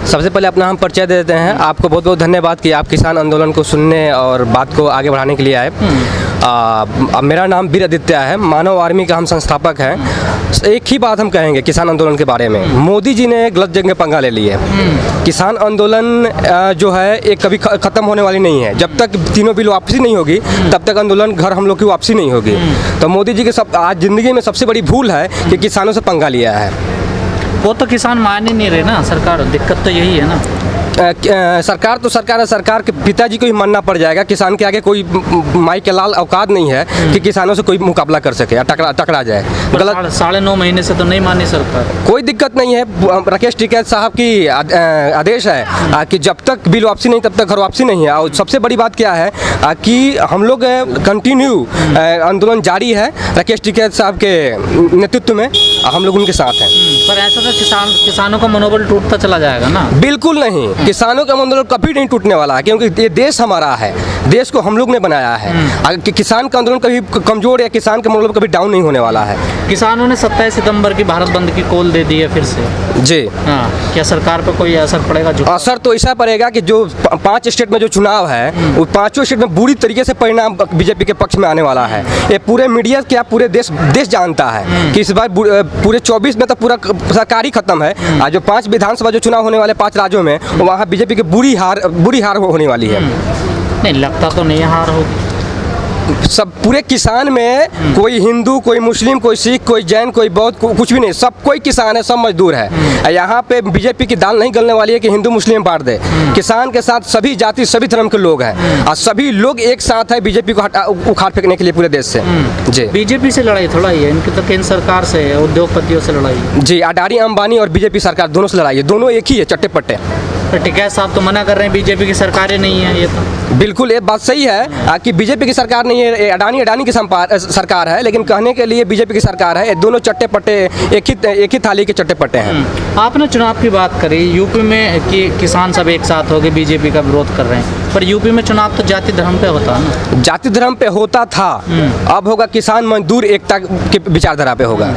सबसे पहले अपना हम परिचय दे देते हैं। आपको बहुत बहुत धन्यवाद कि आप किसान आंदोलन को सुनने और बात को आगे बढ़ाने के लिए आए। मेरा नाम वीर आदित्य है, मानव आर्मी का हम संस्थापक हैं। एक ही बात हम कहेंगे किसान आंदोलन के बारे में, मोदी जी ने गलत जगह पंगा ले लिया है। किसान आंदोलन जो है एक कभी ख़त्म होने वाली नहीं है। जब तक तीनों बिल वापसी नहीं होगी तब तक आंदोलन घर हम लोग की वापसी नहीं होगी। तो मोदी जी के आज ज़िंदगी में सबसे बड़ी भूल है कि किसानों से पंगा लिया है। वो तो किसान मान ही नहीं रहे ना सरकार, दिक्कत तो यही है ना। सरकार तो सरकार है, सरकार के पिताजी को ही मानना पड़ जाएगा। किसान के आगे कोई माई के लाल औकात नहीं है कि किसानों से कोई मुकाबला कर सके या टकरा जाए। गलत 9.5 महीने से तो नहीं मानी सरकार। कोई दिक्कत नहीं है। राकेश टिकैत साहब की आदेश है कि जब तक बिल वापसी नहीं तब तक घर वापसी नहीं है। और सबसे बड़ी बात क्या है कि हम लोग कंटिन्यू आंदोलन जारी है राकेश टिकैत साहब के नेतृत्व में, हम लोग उनके साथ हैं। पर ऐसा तो किसानों का मनोबल टूटता चला जाएगा ना। बिल्कुल नहीं, किसानों का मनोबल कभी नहीं टूटने वाला है, क्योंकि ये देश हमारा है, देश को हम लोग ने बनाया है। अगर किसान का आंदोलन कभी कमजोर या किसान का मनोबल कभी डाउन नहीं होने वाला है। किसानों ने 27 सितंबर की भारत बंद की कॉल दे दी है फिर से जी। हाँ, क्या सरकार पर कोई असर पड़ेगा? जो असर तो ऐसा पड़ेगा कि जो 5 स्टेट में जो चुनाव है वो 5 स्टेट में बुरी तरीके से परिणाम बीजेपी के पक्ष में आने वाला है। ये पूरे मीडिया क्या पूरे देश जानता है कि इस बार पूरे 24 में तो पूरा सरकार ही खत्म है। आज जो 5 विधानसभा जो चुनाव होने वाले 5 राज्यों में, वहाँ बीजेपी की बुरी हार होने वाली है। नहीं लगता तो नहीं हार होगी। सब पूरे किसान में कोई हिंदू, कोई मुस्लिम, कोई सिख, कोई जैन, कोई बौद्ध, कुछ भी नहीं, सब कोई किसान है, सब मजदूर है। यहाँ पे बीजेपी की दाल नहीं गलने वाली है कि हिंदू मुस्लिम बांट दे। किसान के साथ सभी जाति सभी धर्म के लोग हैं और सभी लोग एक साथ है बीजेपी को उखाड़ फेंकने के लिए पूरे देश से। जी, बीजेपी से लड़ाई थोड़ा ही है इनकी, तो केंद्र सरकार से, उद्योगपतियों से लड़ाई। जी, अडानी अंबानी और बीजेपी सरकार दोनों से लड़ाई है, दोनों एक ही है, चट्टे पट्टे। टिकैत साहब तो मना कर रहे हैं बीजेपी की सरकारें नहीं है। ये तो बिल्कुल ये बात सही है कि बीजेपी की सरकार नहीं है, अडानी की सरकार है, लेकिन कहने के लिए बीजेपी की सरकार है। दोनों चट्टे पट्टे एक ही थाली के चट्टे पट्टे हैं। आपने चुनाव की बात करी, यूपी में कि किसान सब एक साथ हो गए बीजेपी का विरोध कर रहे हैं, पर यूपी में चुनाव तो जाति धर्म पे होता है ना। जाति धर्म पे होता था, अब होगा किसान मजदूर एकता की विचारधारा पे होगा।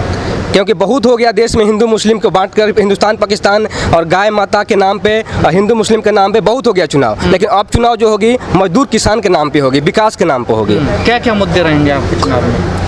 क्योंकि बहुत हो गया देश में हिंदू मुस्लिम को बांटकर, हिंदुस्तान पाकिस्तान और गाय माता के नाम पे, हिंदू मुस्लिम के नाम पे बहुत हो गया चुनाव। लेकिन अब चुनाव जो होगी मजदूर किसान के नाम पे होगी, विकास के नाम पे होगी। क्या क्या मुद्दे रहेंगे आपके चुनाव में?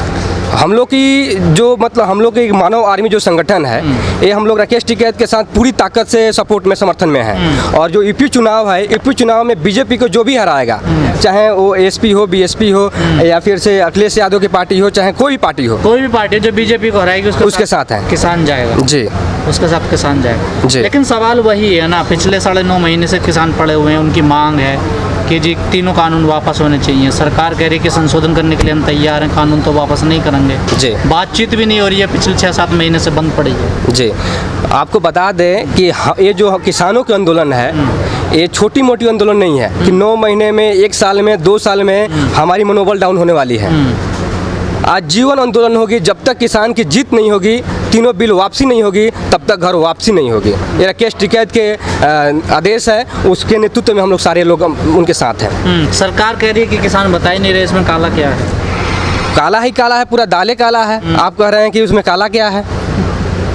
हम लोग की जो मतलब हम लोग की मानव आर्मी जो संगठन है, ये हम लोग राकेश टिकैत के साथ पूरी ताकत से सपोर्ट में, समर्थन में है। और जो यूपी चुनाव है, यूपी चुनाव में बीजेपी को जो भी हराएगा, चाहे वो एसपी हो, बीएसपी हो, या फिर से अखिलेश यादव की पार्टी हो, चाहे कोई भी पार्टी हो, कोई भी पार्टी जो बीजेपी को हराएगी उसके साथ है किसान जाएगा। जी, उसके साथ किसान जाएगा जी। लेकिन सवाल वही है ना, पिछले 9.5 महीने से किसान पड़े हुए हैं, उनकी मांग है कि जी तीनों कानून वापस होने चाहिए। सरकार कह रही है कि संशोधन करने के लिए हम तैयार हैं, कानून तो वापस नहीं करेंगे। जी, बातचीत भी नहीं हो रही है, पिछले 6-7 महीने से बंद पड़ी है। जी, आपको बता दें कि ये जो किसानों के आंदोलन है, ये छोटी मोटी आंदोलन नहीं है कि 9 महीने में, 1 साल में, 2 साल में हमारी मनोबल डाउन होने वाली है। आज जीवन आंदोलन होगी, जब तक किसान की जीत नहीं होगी, तीनों बिल वापसी नहीं होगी, तब तक घर वापसी नहीं होगी। ये राकेश टिकैत के आदेश है, उसके नेतृत्व में हम लोग सारे लोग उनके साथ हैं। सरकार कह रही है कि किसान बता ही नहीं रहे इसमें काला क्या है। काला ही काला है, पूरा दाले काला है। आप कह रहे हैं कि उसमें काला क्या है?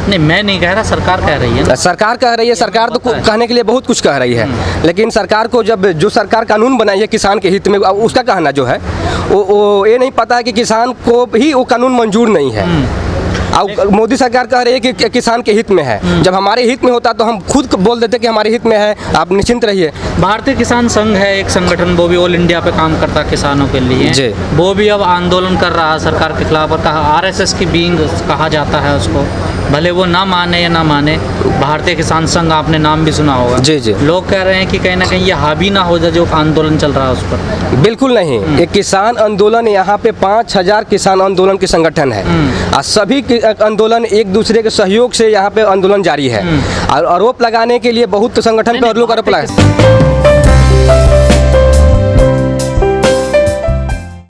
नहीं, मैं नहीं कह रहा, सरकार कह रही है। सरकार कह रही है, सरकार तो कहने के लिए बहुत कुछ कह रही है, लेकिन सरकार को जब जो सरकार कानून बनाई है किसान के हित में, उसका कहना जो है वो ये नहीं पता है कि किसान को ही वो कानून मंजूर नहीं है। अब मोदी सरकार कह रही है कि किसान के हित में है। जब हमारे हित में होता तो हम खुद बोल देते कि हमारे हित में है, आप निश्चिंत रहिए। भारतीय किसान संघ है एक संगठन, वो भी ऑल इंडिया पे काम करता है किसानों के लिए जी। वो भी अब आंदोलन कर रहा है सरकार के खिलाफ, और कहा आरएसएस की बीइंग कहा जाता है उसको, भले वो ना माने या ना माने। भारतीय किसान संघ आपने नाम भी सुना होगा। जी जी। लोग कह रहे हैं कि कहीं ना कहीं ये हावी ना हो जाए जो आंदोलन चल रहा है उस पर। बिल्कुल नहीं, ये किसान आंदोलन, यहाँ पे 5000 किसान आंदोलन के संगठन है और सभी आंदोलन एक दूसरे के सहयोग से यहाँ पे आंदोलन जारी है। और आरोप लगाने के लिए बहुत संगठन पे लोग आरोप लगाए।